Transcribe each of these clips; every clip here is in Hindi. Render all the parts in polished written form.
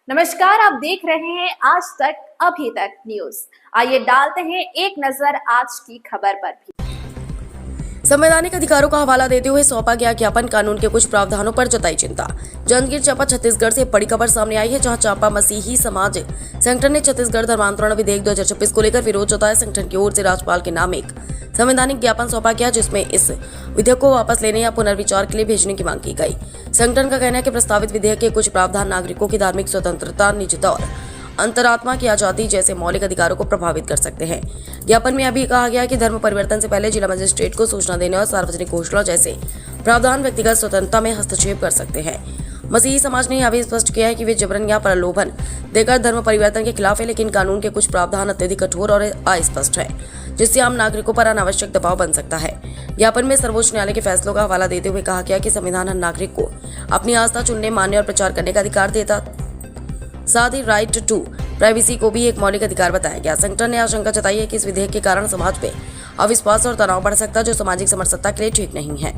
नमस्कार, आप देख रहे हैं आज तक अभी तक न्यूज। आइए डालते हैं एक नजर आज की खबर पर भी। संवैधानिक अधिकारों का हवाला देते हुए सौंपा गया ज्ञापन, कानून के कुछ प्रावधानों पर जताई चिंता। जांजगीर चांपा छत्तीसगढ़ से बड़ी खबर सामने आई है, जहां चांपा मसीही समाज संगठन ने छत्तीसगढ़ धर्मांतरण विधेयक 2026 को लेकर विरोध जताया। संगठन की ओर से राज्यपाल के नाम एक संवैधानिक ज्ञापन सौंपा गया, जिसमें इस विधेयक को वापस लेने या पुनर्विचार के लिए भेजने की मांग की गई। संगठन का कहना है कि प्रस्तावित विधेयक के कुछ प्रावधान नागरिकों की धार्मिक स्वतंत्रता, निजता और अंतरात्मा की आजादी जैसे मौलिक अधिकारों को प्रभावित कर सकते हैं। ज्ञापन में अभी कहा गया कि धर्म परिवर्तन से पहले जिला मजिस्ट्रेट को सूचना देने और सार्वजनिक घोषणा जैसे प्रावधान व्यक्तिगत स्वतंत्रता में हस्तक्षेप कर सकते हैं। मसीही समाज ने यह भी स्पष्ट किया है कि वे जबरन या प्रलोभन देकर धर्म परिवर्तन के खिलाफ है, लेकिन कानून के कुछ प्रावधान अत्यधिक कठोर और अस्पष्ट है, जिससे आम नागरिकों पर अनावश्यक दबाव बन सकता है। ज्ञापन में सर्वोच्च न्यायालय के फैसलों का हवाला देते हुए कहा गया कि संविधान हर नागरिक को अपनी आस्था चुनने, मानने और प्रचार करने का अधिकार देता, साथ ही राइट टू प्राइवेसी को भी एक मौलिक अधिकार बताया गया। संगठन ने आशंका जताई है कि इस विधेयक के कारण समाज में अविश्वास और तनाव बढ़ सकता है, जो सामाजिक समरसता के लिए ठीक नहीं है।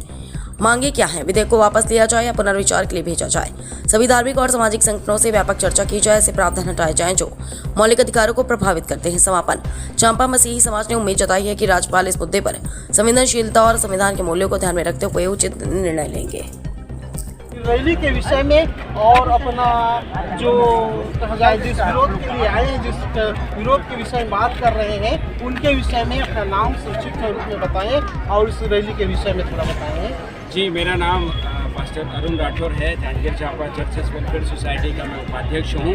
मांगे क्या है? विधेयक को वापस लिया जाए या पुनर्विचार के लिए भेजा जाए। सभी धार्मिक और सामाजिक संगठनों से व्यापक चर्चा की जाए, ऐसे प्रावधान हटाए जाएं जो मौलिक अधिकारों को प्रभावित करते हैं। समापन, चांपा मसीही समाज ने उम्मीद जताई है कि राज्यपाल इस मुद्दे पर संवेदनशीलता और संविधान के मूल्यों को ध्यान में रखते हुए उचित निर्णय लेंगे। रैली के विषय में और अपना जो कहा जाए जिस विरोध के लिए आए हैं, जिस विरोध के विषय में बात कर रहे हैं, उनके विषय में अपना नाम संक्षिप्त रूप में बताएं और इस रैली के विषय में थोड़ा बताएं। जी, मेरा नाम पास्टर अरुण राठौर है। Janjgir Champa churches welfare society का मैं उपाध्यक्ष हूँ।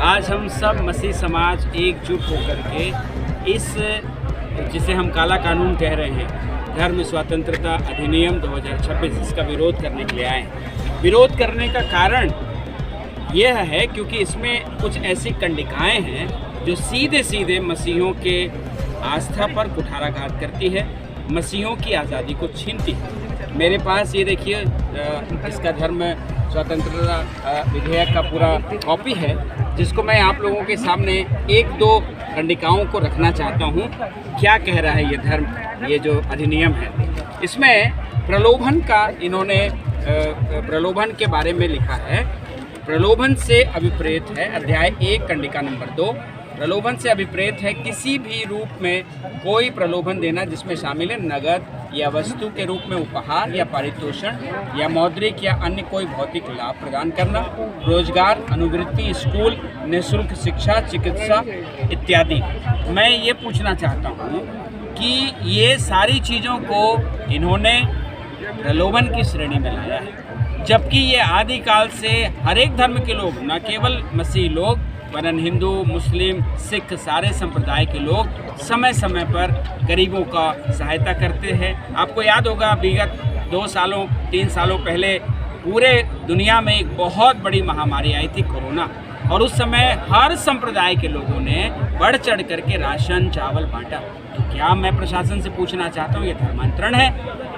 आज हम सब मसीह समाज एकजुट होकर के इस जिसे हम काला कानून कह रहे हैं, धर्म स्वतंत्रता अधिनियम 2026, इसका विरोध करने के लिए आए हैं। विरोध करने का कारण यह है क्योंकि इसमें कुछ ऐसी कंडिकाएं हैं जो सीधे सीधे मसीहों के आस्था पर कुठाराघात करती है, मसीहों की आज़ादी को छीनती है। मेरे पास ये देखिए, इसका धर्म स्वतंत्रता विधेयक का पूरा कॉपी है, जिसको मैं आप लोगों के सामने एक दो कंडिकाओं को रखना चाहता हूँ। क्या कह रहा है ये धर्म, ये जो अधिनियम है, इसमें प्रलोभन का इन्होंने प्रलोभन के बारे में लिखा है। प्रलोभन से अभिप्रेत है अध्याय 1 कंडिका नंबर 2। प्रलोभन से अभिप्रेत है किसी भी रूप में कोई प्रलोभन देना, जिसमें शामिल है नगद या वस्तु के रूप में उपहार या पारितोषण या मौद्रिक या अन्य कोई भौतिक लाभ प्रदान करना, रोजगार, अनुवृत्ति, स्कूल, निःशुल्क शिक्षा, चिकित्सा इत्यादि। मैं ये पूछना चाहता हूँ कि ये सारी चीज़ों को इन्होंने प्रलोभन की श्रेणी में लाया है, जबकि ये आदिकाल से हर एक धर्म के लोग, न केवल मसीह लोग वरन हिंदू, मुस्लिम, सिख, सारे संप्रदाय के लोग समय समय पर गरीबों का सहायता करते हैं। आपको याद होगा, विगत 2 सालों 3 सालों पहले पूरे दुनिया में एक बहुत बड़ी महामारी आई थी, कोरोना, और उस समय हर संप्रदाय के लोगों ने बढ़ चढ़ करके राशन चावल बांटा। तो क्या मैं प्रशासन से पूछना चाहता हूँ, ये धर्मांतरण है?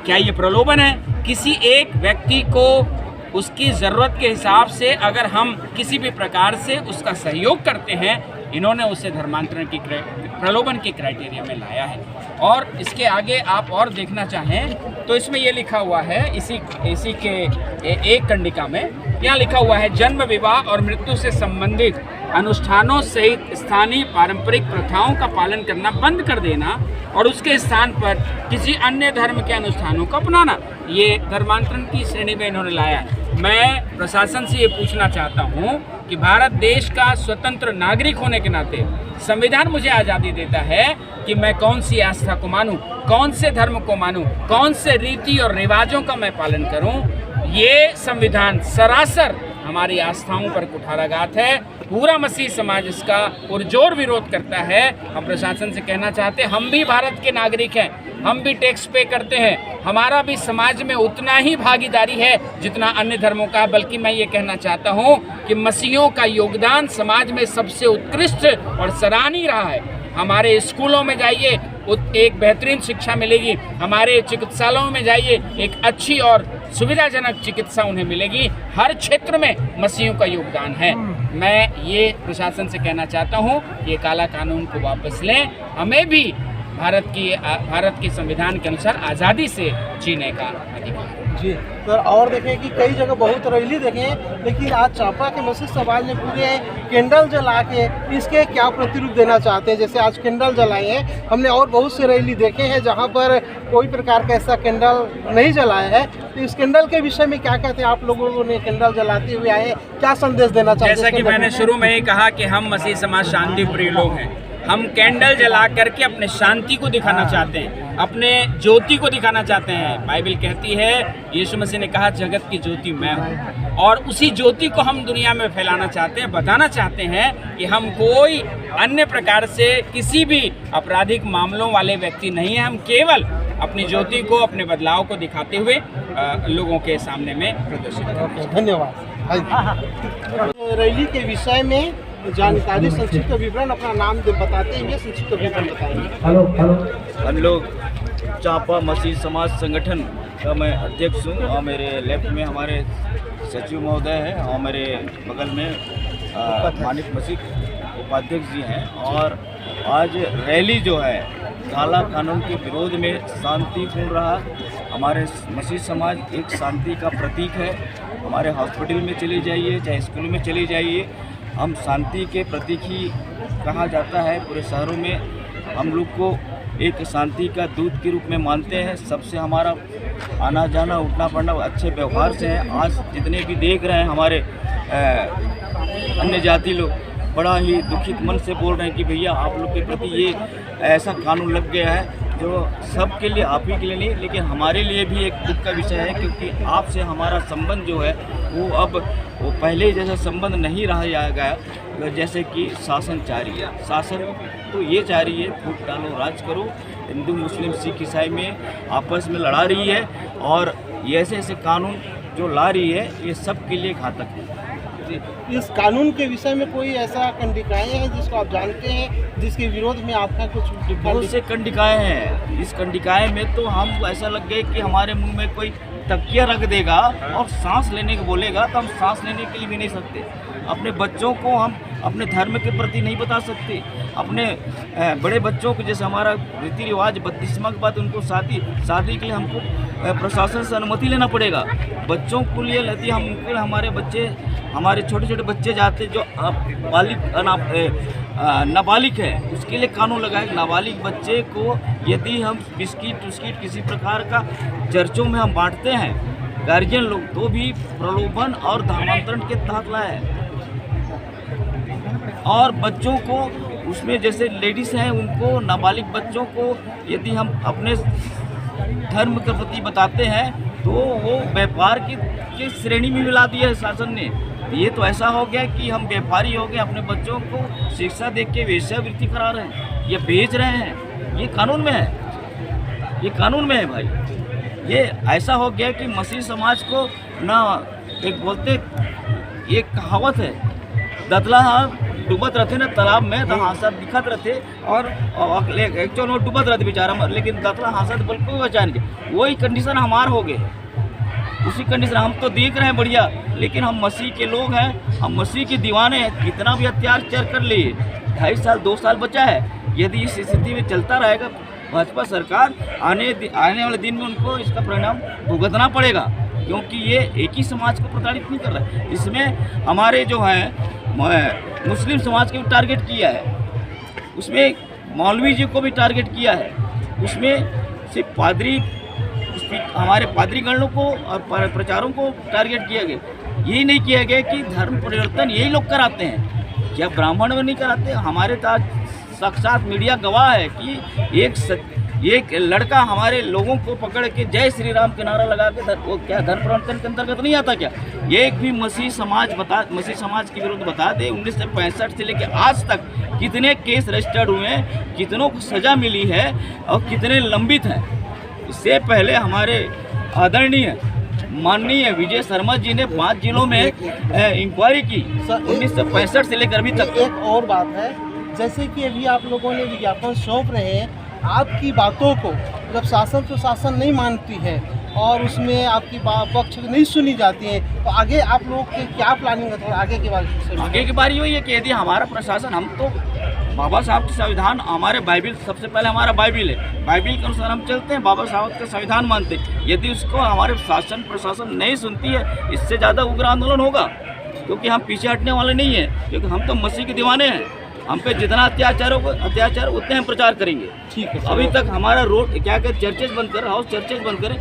क्या ये प्रलोभन है? किसी एक व्यक्ति को उसकी ज़रूरत के हिसाब से अगर हम किसी भी प्रकार से उसका सहयोग करते हैं, इन्होंने उसे धर्मांतरण की प्रलोभन के क्राइटेरिया में लाया है। और इसके आगे आप और देखना चाहें तो इसमें ये लिखा हुआ है, इसी के एक कंडिका में यहाँ लिखा हुआ है, जन्म, विवाह और मृत्यु से संबंधित अनुष्ठानों सहित स्थानीय पारंपरिक प्रथाओं का पालन करना बंद कर देना और उसके स्थान पर किसी अन्य धर्म के अनुष्ठानों को अपनाना, ये धर्मांतरण की श्रेणी में इन्होंने लाया है। मैं प्रशासन से ये पूछना चाहता हूँ कि भारत देश का स्वतंत्र नागरिक होने के नाते संविधान मुझे आज़ादी देता है कि मैं कौन सी आस्था को मानूं, कौन से धर्म को मानूं, कौन से रीति और रिवाजों का मैं पालन करूं। ये संविधान सरासर हमारी आस्थाओं पर कुठाराघात है। पूरा मसीह समाज इसका पुरजोर विरोध करता है। हम प्रशासन से कहना चाहते हैं, हम भी भारत के नागरिक हैं, हम भी टैक्स पे करते हैं, हमारा भी समाज में उतना ही भागीदारी है जितना अन्य धर्मों का। बल्कि मैं ये कहना चाहता हूँ कि मसीहों का योगदान समाज में सबसे उत्कृष्ट और सराहनीय रहा है। हमारे स्कूलों में जाइए, एक बेहतरीन शिक्षा मिलेगी। हमारे चिकित्सालयों में जाइए, एक अच्छी और सुविधाजनक चिकित्सा उन्हें मिलेगी। हर क्षेत्र में मसीहों का योगदान है। मैं ये प्रशासन से कहना चाहता हूँ, ये काला कानून को वापस लें। हमें भी भारत के संविधान के अनुसार आज़ादी से जीने का अधिकार। जी सर, और देखें कि कई जगह बहुत रैली देखें, लेकिन आज चांपा के मसीह समाज ने पूरे कैंडल जला के इसके क्या प्रतिरूप देना चाहते हैं। जैसे आज कैंडल जलाए हैं, हमने और बहुत से रैली देखे हैं जहां पर कोई प्रकार का ऐसा कैंडल नहीं जलाया है। तो इस कैंडल के विषय में क्या कहते हैं आप लोगों ने, कैंडल जलाते हुए आए, क्या संदेश देना चाहते हैं? जैसा कि मैंने शुरू में ही कहा कि हम मसीह समाज शांति प्रिय लोग हैं। हम कैंडल जला करके अपने शांति को दिखाना चाहते हैं, अपने ज्योति को दिखाना चाहते हैं। बाइबल कहती है, यीशु मसीह ने कहा जगत की ज्योति मैं हूँ, और उसी ज्योति को हम दुनिया में फैलाना चाहते हैं। बताना चाहते हैं कि हम कोई अन्य प्रकार से किसी भी आपराधिक मामलों वाले व्यक्ति नहीं हैं। हम केवल अपनी ज्योति को, अपने बदलाव को दिखाते हुए लोगों के सामने में प्रदर्शित करते हैं। धन्यवाद। रैली के विषय में जानकारी, संक्षिप्त विवरण, अपना नाम बताते हुए संक्षिप्त विवरण बताएंगे। हम लोग चांपा मसीह समाज संगठन का मैं अध्यक्ष हूँ, और मेरे लेफ्ट में हमारे सचिव महोदय हैं, और मेरे बगल में मानिक मसीह उपाध्यक्ष जी हैं। और आज रैली जो है काला कानून के विरोध में शांतिपूर्ण रहा। हमारे मसीह समाज एक शांति का प्रतीक है। हमारे हॉस्पिटल में चले जाइए, चाहे स्कूल में चले जाइए, हम शांति के प्रतीक ही कहा जाता है। पूरे शहरों में हम लोग को एक शांति का दूत के रूप में मानते हैं। सबसे हमारा आना जाना, उठना पड़ना अच्छे व्यवहार से है। आज जितने भी देख रहे हैं हमारे अन्य जाति लोग बड़ा ही दुखित मन से बोल रहे हैं कि भैया आप लोग के प्रति ये ऐसा कानून लग गया है जो सबके लिए, आप ही के लिए नहीं लेकिन हमारे लिए भी एक दुख का विषय है, क्योंकि आपसे हमारा संबंध जो है वो पहले जैसा संबंध नहीं रहा गया। जैसे कि शासन जारी है, शासन तो ये चाह रही है फूट डालो राज करो, हिंदू मुस्लिम सिख ईसाई में आपस में लड़ा रही है, और ये ऐसे ऐसे कानून जो ला रही है ये सब के लिए घातक है। इस कानून के विषय में कोई ऐसा कंडिकाएं हैं जिसको आप जानते हैं, जिसके विरोध में आपका कुछ? बहुत से कंडिकाएं हैं। इस कंडिकाएं में तो हमको ऐसा लग गया कि हमारे मुंह में कोई तकिया रख देगा और सांस लेने को बोलेगा तो हम सांस लेने के लिए भी नहीं सकते। अपने बच्चों को हम अपने धर्म के प्रति नहीं बता सकते। अपने बड़े बच्चों को, जैसे हमारा रीति रिवाज 32वां के बाद उनको शादी के लिए हमको प्रशासन से अनुमति लेना पड़ेगा। बच्चों को लिए यदि हम हमारे छोटे छोटे बच्चे जाते जो नाबालिग है, उसके लिए कानून लगाए। नाबालिग बच्चे को यदि हम बिस्किट उस्किट किसी प्रकार का चर्चों में हम बांटते हैं गार्जियन लोग, तो भी प्रलोभन और धर्मांतरण के तहत लाए। और बच्चों को उसमें जैसे लेडीज़ हैं, उनको नाबालिग बच्चों को यदि हम अपने धर्म के प्रति बताते हैं तो वो व्यापार की श्रेणी में मिला दिया है शासन ने। ये तो ऐसा हो गया कि हम व्यापारी हो गए, अपने बच्चों को शिक्षा दे के वेश्यावृत्ति करा रहे हैं, ये बेच रहे हैं। ये कानून में है, ये कानून में है भाई। ये ऐसा हो गया कि मसीह समाज को ना, एक बोलते एक कहावत है, दतला डूबत रहते ना तालाब में तो हांसत दिखत रहते, और एक्चुअल में डूबत रहते बेचारा, लेकिन दतला हांसत बोल कोई बचाने के। वही कंडीशन हमार हो गए, उसी कंडीशन हम तो देख रहे हैं बढ़िया, लेकिन हम मसीह के लोग हैं, हम मसीह के दीवाने हैं। कितना भी अत्याचार कर लिए, 2.5 साल 2 साल बचा है। यदि इस स्थिति में चलता रहेगा भाजपा सरकार, आने वाले दिन में उनको इसका परिणाम भुगतना पड़ेगा, क्योंकि ये एक ही समाज को प्रताड़ित नहीं कर रहा है। इसमें हमारे जो है मुस्लिम समाज को भी टारगेट किया है, उसमें मौलवी जी को भी टारगेट किया है, उसमें सिर्फ हमारे पादरीगणों को और प्रचारों को टारगेट किया गया। यही नहीं किया गया कि धर्म परिवर्तन यही लोग कराते हैं, क्या ब्राह्मण में नहीं कराते? हमारे पास साक्षात मीडिया गवाह है कि एक लड़का हमारे लोगों को पकड़ के जय श्री राम के नारा लगा के वो क्या धर्म परिवर्तन के अंतर्गत नहीं आता क्या? एक भी मसीह समाज के विरुद्ध बता दे 1965 से लेकर आज तक कितने केस रजिस्टर्ड हुए हैं, कितनों को सजा मिली है और कितने लंबित हैं। इससे पहले हमारे आदरणीय माननीय विजय शर्मा जी ने 5 जिलों में इंक्वायरी की 1965 से लेकर अभी तक। एक और बात है, जैसे कि अभी आप लोगों ने विज्ञापन सौंप रहे हैं, आपकी बातों को जब शासन प्रशासन नहीं मानती है और उसमें आपकी पक्ष नहीं सुनी जाती है, तो आगे आप लोग के क्या प्लानिंग है? थोड़ा आगे के बारे में। आगे की बारी यही है कि यदि हमारा प्रशासन, हम तो बाबा साहब के संविधान हमारे बाइबिल, सबसे पहले हमारा बाइबिल है, बाइबिल के अनुसार हम चलते हैं, बाबा साहब का संविधान मानते हैं। यदि उसको हमारे शासन प्रशासन नहीं सुनती है, इससे ज़्यादा उग्र आंदोलन होगा, क्योंकि हम पीछे हटने वाले नहीं हैं, क्योंकि हम तो मसीह के दीवाने हैं। हम पे जितना अत्याचार उतने हम प्रचार करेंगे। ठीक है। अभी तक हमारा रोड क्या कहते, चर्चेज बंद कर, हाउस चर्चेज बंद करें,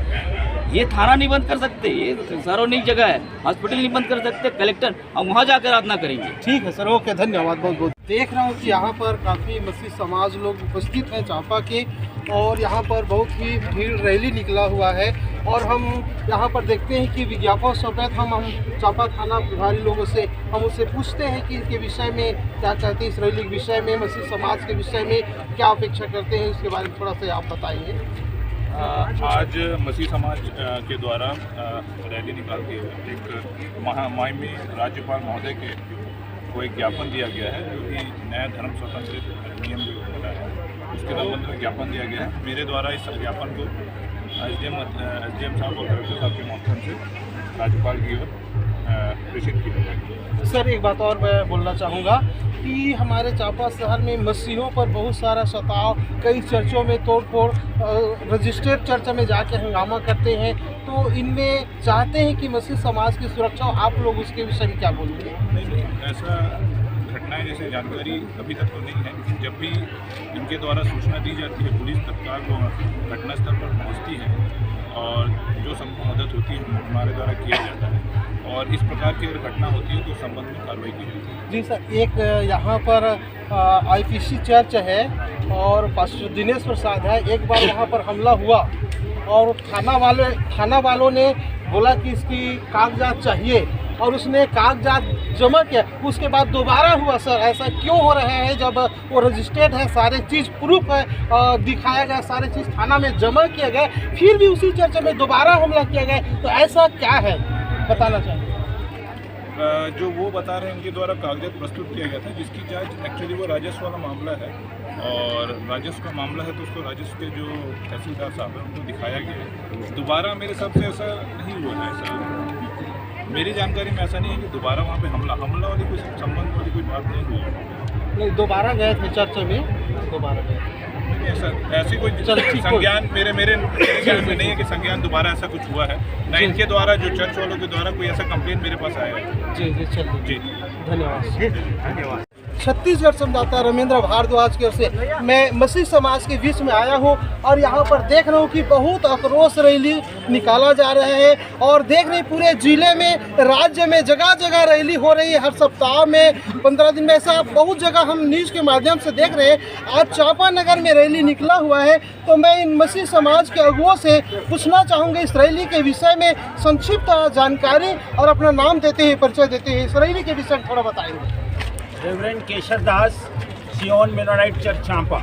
ये थाना नहीं बंद कर सकते, ये सार्वजनिक जगह है, हॉस्पिटल नहीं बंद कर सकते, कलेक्टर, हम वहाँ जाकर आराधना करेंगे। ठीक है सर, ओके, धन्यवाद बहुत बहुत। देख रहा हूँ कि यहाँ पर काफ़ी मसीह समाज लोग उपस्थित हैं चांपा के, और यहाँ पर बहुत ही भीड़ रैली निकला हुआ है। और हम यहाँ पर देखते हैं कि विज्ञापन समेत हम चांपा थाना प्रभारी लोगों से हम उससे पूछते हैं कि इनके विषय में क्या कहते हैं, इस रैली के विषय में, मसीह समाज के विषय में क्या अपेक्षा करते हैं, इसके बारे में थोड़ा सा आप बताइए। आज मसीह समाज के द्वारा रैली निकाल के एक माननीय राज्यपाल महोदय को एक ज्ञापन दिया गया है, जो कि नया धर्म स्वतंत्र अधिनियम जो बना है उसके संबंध में ज्ञापन दिया गया है। मेरे द्वारा इस ज्ञापन को एसडीएम साहब और कलेक्टर साहब के माध्यम से राज्यपाल की ओर प्रेषित किया जाएगा। सर, एक बात और मैं बोलना चाहूँगा कि हमारे चांपा शहर में मसीहों पर बहुत सारा सताव, कई चर्चों में तोड़फोड़, रजिस्टर्ड चर्च में जाके हंगामा करते हैं, तो इनमें चाहते हैं कि मसीह समाज की सुरक्षा हो, आप लोग उसके विषय में क्या बोलेंगे? नहीं, ऐसा घटनाएं जैसे जानकारी अभी तक तो नहीं है, लेकिन जब भी इनके द्वारा सूचना दी जाती है, पुलिस तत्काल घटनास्थल पर पहुंचती है और जो सबको मदद होती है हमारे द्वारा किया जाता है, और इस प्रकार की अगर घटना होती है तो संबंध में कार्रवाई की जाती है। जी सर, एक यहाँ पर आईपीसी चर्च है और पास्टर दिनेश प्रसाद है। एक बार वहाँ पर हमला हुआ और थाना वालों ने बोला कि इसकी कागजात चाहिए, और उसने कागजात जमा किया, उसके बाद दोबारा हुआ। सर, ऐसा क्यों हो रहा है जब वो रजिस्टर्ड है, सारे चीज़ प्रूफ है, दिखाया गया, सारे चीज़ थाना में जमा किया गया, फिर भी उसी चर्च में दोबारा हमला किया गया, तो ऐसा क्या है, बताना चाहिए। जो वो बता रहे हैं उनके द्वारा कागजात प्रस्तुत किया गया था, जिसकी जांच एक्चुअली वो राजस्व वाला मामला है, और राजस्व का मामला है तो उसको राजस्व के जो तहसीलदार साहब हैं उनको दिखाया गया है। दोबारा मेरे हिसाब से ऐसा नहीं हुआ है, ऐसा मेरी जानकारी में ऐसा नहीं है कि दोबारा वहाँ पे हमला वाली कोई संबंध वाली कोई बात नहीं हुई है। नहीं, दोबारा गए थे चर्च में, दोबारा गए, ऐसी कोई संज्ञान मेरे ख्याल में नहीं है कि संज्ञान दोबारा ऐसा कुछ हुआ है, ना इनके द्वारा, जो चर्च वालों के द्वारा कोई ऐसा कंप्लेंट मेरे पास आया है। जी जी, चलिए जी, धन्यवाद। छत्तीसगढ़ संवाददाता रमेंद्र भारद्वाज की ओर से मैं मसीह समाज के बीच में आया हूँ, और यहाँ पर देख रहा हूँ कि बहुत आक्रोश रैली निकाला जा रहा है, और देख रहे पूरे जिले में, राज्य में जगह जगह रैली हो रही है, हर सप्ताह में, 15 दिन में, ऐसा बहुत जगह हम न्यूज़ के माध्यम से देख रहे हैं। आज चांपा नगर में रैली निकला हुआ है, तो मैं इन मसीह समाज के अगुओं से पूछना चाहूँगा इस रैली के विषय में संक्षिप्त जानकारी, और अपना नाम देते हैं, परिचय देते हैं, इस रैली के विषय में थोड़ा बताएंगे। रेवरेंड केशर दास, सियोन मेनोनाइट चर्च चांपा।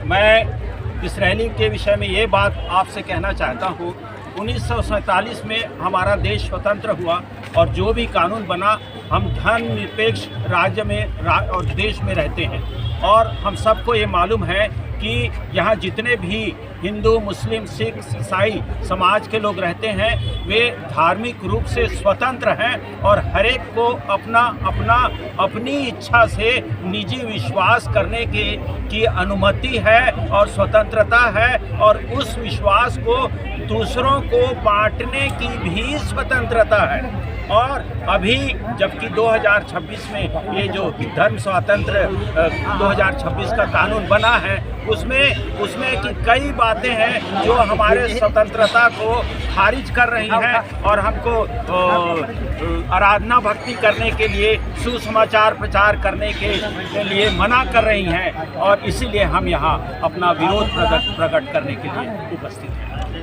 मैं इस रैली के विषय में ये बात आपसे कहना चाहता हूँ, 1947 में हमारा देश स्वतंत्र हुआ, और जो भी कानून बना, हम धर्मनिरपेक्ष राज्य में और देश में रहते हैं, और हम सबको ये मालूम है कि यहाँ जितने भी हिंदू, मुस्लिम, सिख, ईसाई समाज के लोग रहते हैं, वे धार्मिक रूप से स्वतंत्र हैं, और हर एक को अपनी इच्छा से निजी विश्वास करने की अनुमति है और स्वतंत्रता है, और उस विश्वास को दूसरों को बांटने की भी स्वतंत्रता है। और अभी जबकि 2026 में ये जो धर्म स्वातंत्र 2026 का कानून बना है, उसमें की कई बातें हैं जो हमारे स्वतंत्रता को खारिज कर रही हैं, और हमको आराधना भक्ति करने के लिए, सुसमाचार प्रचार करने के लिए मना कर रही हैं, और इसीलिए हम यहाँ अपना विरोध प्रकट करने के लिए उपस्थित हैं।